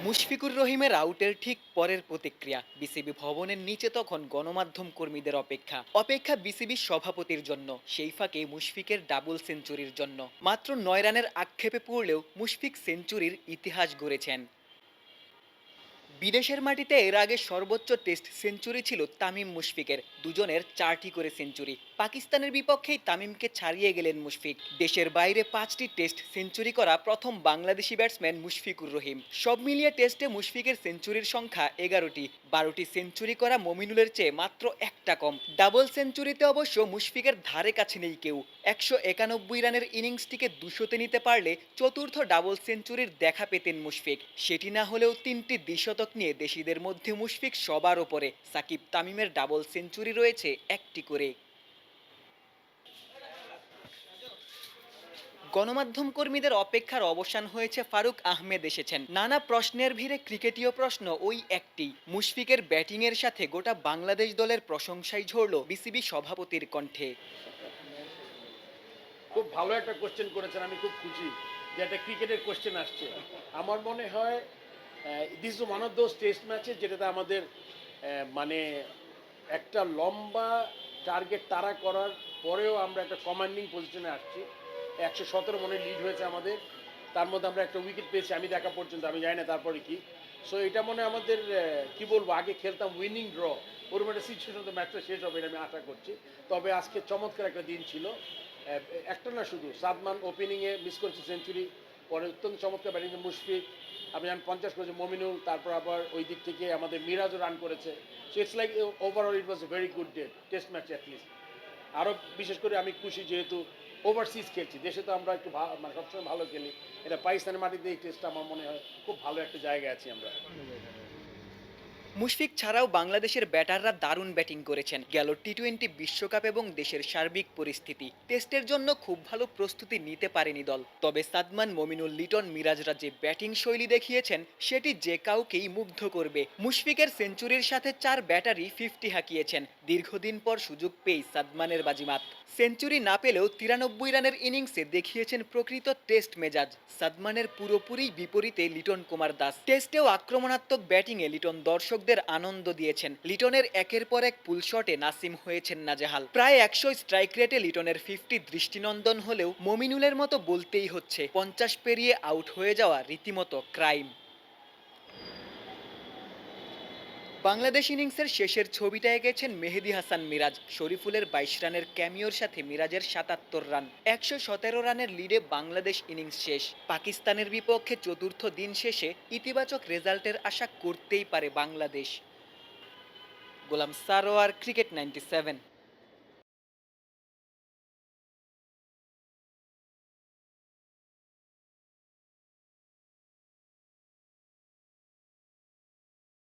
মুশফিকুর রহিমের আউটের ঠিক পরের প্রতিক্রিয়া বিসিবি ভবনের নিচে তখন গণমাধ্যম কর্মীদের অপেক্ষা বিসিবি সভাপতির জন্য, সেই ফাঁকে মুশফিকের ডাবল সেঞ্চুরির জন্য। মাত্র ৯ রানের আক্ষেপে পড়লেও মুশফিক সেঞ্চুরির ইতিহাস গড়েছেন। বিদেশের মাটিতে এর আগে সর্বোচ্চ টেস্ট সেঞ্চুরি ছিল তামিম মুশফিকের, দুজনের 4টি করে সেঞ্চুরি। পাকিস্তানের বিপক্ষেই তামিমকে ছাড়িয়ে গেলেন মুশফিক। দেশের বাইরে 5টি টেস্ট সেঞ্চুরি করা প্রথম বাংলাদেশি ব্যাটসম্যান মুশফিকুর রহিম। সব মিলিয়ে টেস্টে মুশফিকের সেঞ্চুরির সংখ্যা 11টি। 12টি সেঞ্চুরি করা মমিনুলের চেয়ে মাত্র একটা কম। ডাবল সেঞ্চুরিতে অবশ্য মুশফিকের ধারে কাছে নেই কেউ। 191 রানের ইনিংসটিকে 200-তে নিতে পারলে চতুর্থ ডাবল সেঞ্চুরির দেখা পেতেন মুশফিক। সেটি না হলেও 3টি দ্বিশতক নিয়ে দেশিদের মধ্যে মুশফিক সবার ওপরে। সাকিব তামিমের ডাবল সেঞ্চুরি রয়েছে 1টি করে। গণমাধ্যম কর্মীদের অপেক্ষার অবসান হয়েছে। ফারুক আহমেদ এসেছেন। নানা প্রশ্নের ভিড়ে ক্রিকেটীয় প্রশ্ন ওই একটি, মুশফিকের ব্যাটিংয়ের সাথে গোটা বাংলাদেশ দলের প্রশংসাই ঝরল বিসিবি সভাপতির কণ্ঠে। খুব ভালো একটা কোশ্চেন করেছেন, আমি খুব খুশি যে একটা ক্রিকেটের কোশ্চেন আসছে। আমার মনে হয় this is one of those test matches যেটাতে আমাদের মানে একটা লম্বা টার্গেট তাড়া করার পরেও আমরা একটা কমান্ডিং পজিশনে আসছি। 117 মনে লিড হয়েছে আমাদের, তার মধ্যে আমরা একটা উইকেট পেয়েছি আমি দেখা পর্যন্ত, আমি জানি না তারপরে কি। সো এটা মনে আমাদের কি বলবো, আগে খেলতাম উইনিং ড্র, ওরকম একটা সিচুয়েশন তো ম্যাচটা শেষ হবে এটা আমি আশা করছি। তবে আজকে চমৎকার একটা দিন ছিল। একটা না, শুধু সাদমান ওপেনিংয়ে মিস করেছে সেঞ্চুরি, পরে অত্যন্ত চমৎকার ব্যাটিংয়ে মুশফিক, আমি জানি 50 করেছে মমিনুল, তারপর আবার ওই দিক থেকে আমাদের মিরাজও রান করেছে। So it's like overall it was a very good day, test match at least. আরও বিশেষ করে আমি খুশি যেহেতু ওভারসিজ খেলছি, দেশে তো আমরা একটু মানে সবসময় ভালো খেলি, এটা পাকিস্তানের মাটিতে এই টেস্টটা আমার মনে হয় খুব ভালো একটা জায়গায় আছি আমরা। মুশফিক ছাড়াও বাংলাদেশের ব্যাটাররা দারুণ ব্যাটিং করেছেন। গেল টি-20 বিশ্বকাপ এবং দেশের সার্বিক পরিস্থিতি, টেস্টের জন্য খুব ভালো প্রস্তুতি নিতে পারেনি দল। তবে সাদমান, মমিনুল, লিটন, মিরাজরা যে ব্যাটিং শৈলী দেখিয়েছেন সেটি যে কাউকেই মুগ্ধ করবে। মুশফিকের সেঞ্চুরির সাথে 4 ব্যাটারই 50 হাঁকিয়েছেন। দীর্ঘদিন পর সুযোগ পেয়ে সাদমানের বাজিমাত। সেঞ্চুরি না পেলেও 93 রানের ইনিংসে দেখিয়েছেন প্রকৃত টেস্ট মেজাজ। সাদমানের পুরোপুরি বিপরীতে লিটন কুমার দাস। টেস্টেও আক্রমণাত্মক ব্যাটিংয়ে লিটন দর্শকদের আনন্দ দিয়েছেন। লিটনের একের পর এক পুল শটে নাসিম হয়েছেন নাজেহাল। প্রায় 100 স্ট্রাইক রেটে লিটনের 50 দৃষ্টিনন্দন হলেও মমিনুলের মতো বলতেই হচ্ছে, 50 পেরিয়ে আউট হয়ে যাওয়া রীতিমতো ক্রাইম। বাংলাদেশ ইনিংসের শেষের ছবিটা এঁকেছেন মেহেদী হাসান মিরাজ। শরীফুলের 22 রানের ক্যামিওর সাথে মিরাজের 77 রান। 117 রানের লিডে বাংলাদেশ ইনিংস শেষ। পাকিস্তানের বিপক্ষে চতুর্থ দিন শেষে ইতিবাচক রেজাল্টের আশা করতেই পারে বাংলাদেশ। গোলাম সারোয়ার, ক্রিকেট 97।